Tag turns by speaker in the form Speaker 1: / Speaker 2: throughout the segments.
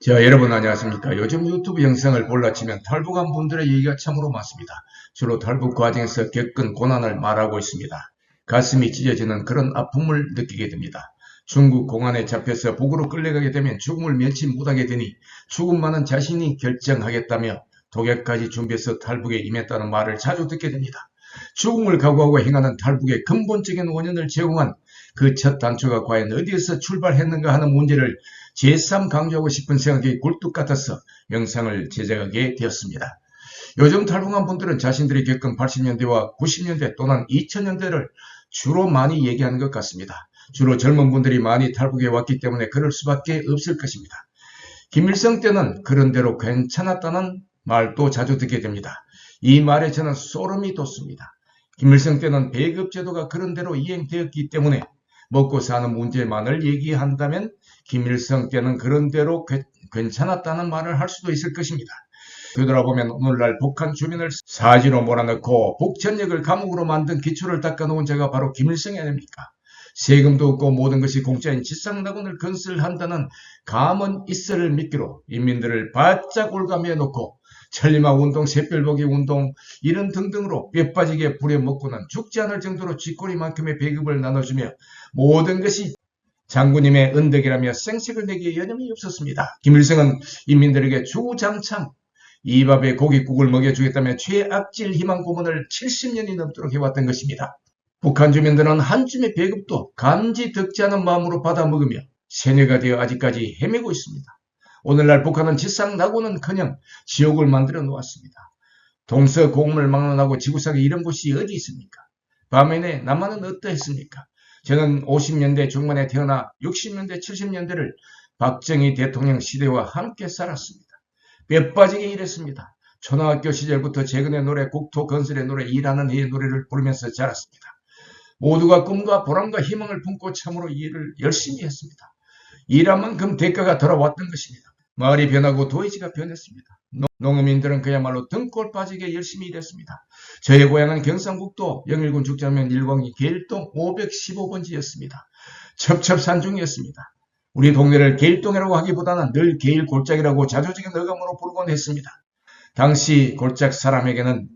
Speaker 1: 자, 여러분 안녕하십니까. 요즘 유튜브 영상을 볼라치면 탈북한 분들의 얘기가 참으로 많습니다. 주로 탈북 과정에서 겪은 고난을 말하고 있습니다. 가슴이 찢어지는 그런 아픔을 느끼게 됩니다. 중국 공안에 잡혀서 북으로 끌려가게 되면 죽음을 면치 못하게 되니 죽음만은 자신이 결정하겠다며 독약까지 준비해서 탈북에 임했다는 말을 자주 듣게 됩니다. 죽음을 각오하고 행하는 탈북의 근본적인 원인을 제공한 그 첫 단초가 과연 어디에서 출발했는가 하는 문제를 제3 강조하고 싶은 생각이 굴뚝 같아서 영상을 제작하게 되었습니다. 요즘 탈북한 분들은 자신들이 겪은 80년대와 90년대 또는 2000년대를 주로 많이 얘기하는 것 같습니다. 주로 젊은 분들이 많이 탈북해 왔기 때문에 그럴 수밖에 없을 것입니다. 김일성 때는 그런 대로 괜찮았다는 말도 자주 듣게 됩니다. 이 말에 저는 소름이 돋습니다. 김일성 때는 배급제도가 그런 대로 이행되었기 때문에 먹고 사는 문제만을 얘기한다면 김일성 때는 그런 대로 괜찮았다는 말을 할 수도 있을 것입니다. 되돌아보면 오늘날 북한 주민을 사지로 몰아넣고 북전역을 감옥으로 만든 기초를 닦아놓은 자가 바로 김일성이 아닙니까? 세금도 없고 모든 것이 공짜인 지상낙원을 건설한다는 감언 이설을 미끼로 인민들을 바짝 올가매어 놓고 천리막 운동, 샛별보기 운동 이런 등등으로 뼈 빠지게 부려먹고는 죽지 않을 정도로 쥐꼬리만큼의 배급을 나눠주며 모든 것이 장군님의 은덕이라며 생색을 내기에 여념이 없었습니다. 김일성은 인민들에게 주장창 이 밥에 고깃국을 먹여주겠다며 최악질 희망 고문을 70년이 넘도록 해왔던 것입니다. 북한 주민들은 한 줌의 배급도 감지 덕지 않은 마음으로 받아 먹으며 세뇌가 되어 아직까지 헤매고 있습니다. 오늘날 북한은 지상낙원은커녕 지옥을 만들어 놓았습니다. 동서고금을 막론하고 지구상에 이런 곳이 어디 있습니까? 반면에 남한은 어떠했습니까? 저는 50년대 중반에 태어나 60년대 70년대를 박정희 대통령 시대와 함께 살았습니다. 뼈 빠지게 일했습니다. 초등학교 시절부터 재건의 노래, 국토건설의 노래, 일하는 해의 노래를 부르면서 자랐습니다. 모두가 꿈과 보람과 희망을 품고 참으로 일을 열심히 했습니다. 일한 만큼 대가가 돌아왔던 것입니다. 마을이 변하고 도시가 변했습니다. 농민들은 그야말로 등골 빠지게 열심히 일했습니다. 저의 고향은 경상북도 영일군 죽전면 일광리 계일동 515번지였습니다. 첩첩산중이었습니다. 우리 동네를 계일동이라고 하기보다는 늘 계일골짜기라고 자조적인 어감으로 부르곤 했습니다. 당시 골짝 사람에게는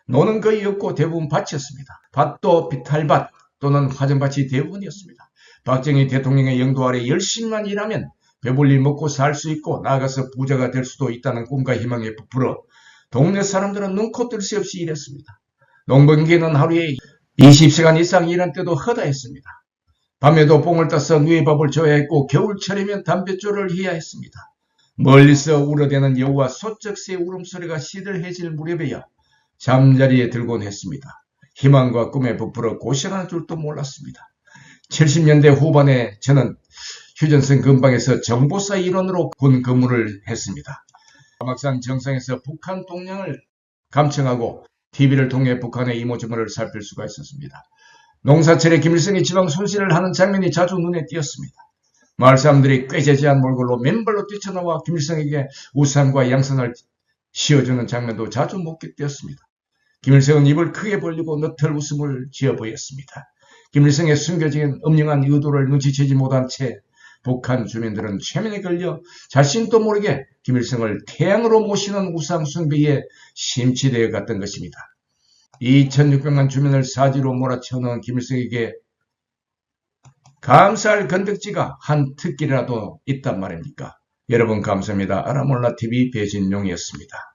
Speaker 1: 노는 거의 없고 대부분 밭이었습니다. 밭도 비탈밭 또는 화전밭이 대부분이었습니다. 박정희 대통령의 영도 아래 열심히만 일하면 배불리 먹고 살 수 있고 나아가서 부자가 될 수도 있다는 꿈과 희망에 부풀어 동네 사람들은 눈코 뜰 새 없이 일했습니다. 농번기에는 하루에 20시간 이상 일한 때도 허다했습니다. 밤에도 뽕을 따서 누에밥을 줘야 했고 겨울철이면 담뱃줄을 해야 했습니다. 멀리서 울어대는 여우와 소쩍새의 울음소리가 시들해질 무렵에야 잠자리에 들곤 했습니다. 희망과 꿈에 부풀어 고생하는 줄도 몰랐습니다. 70년대 후반에 저는 휴전선 근방에서 정보사 일원으로 군 근무를 했습니다. 사막산 정상에서 북한 동향을 감청하고 TV를 통해 북한의 이모저모를 살필 수가 있었습니다. 농사철에 김일성이 지방 손실을 하는 장면이 자주 눈에 띄었습니다. 마을 사람들이 꾀재재한 몰골로 맨발로 뛰쳐나와 김일성에게 우산과 양선을 씌워주는 장면도 자주 목격되었습니다. 김일성은 입을 크게 벌리고 너털 웃음을 지어 보였습니다. 김일성의 숨겨진 음흉한 의도를 눈치채지 못한 채 북한 주민들은 최면에 걸려 자신도 모르게 김일성을 태양으로 모시는 우상 숭배에 심취되어 갔던 것입니다. 2600만 주민을 사지로 몰아쳐넣은 김일성에게 감사할 건덕지가 한 특기라도 있단 말입니까? 여러분 감사합니다. 알아몰라TV 배진용이었습니다.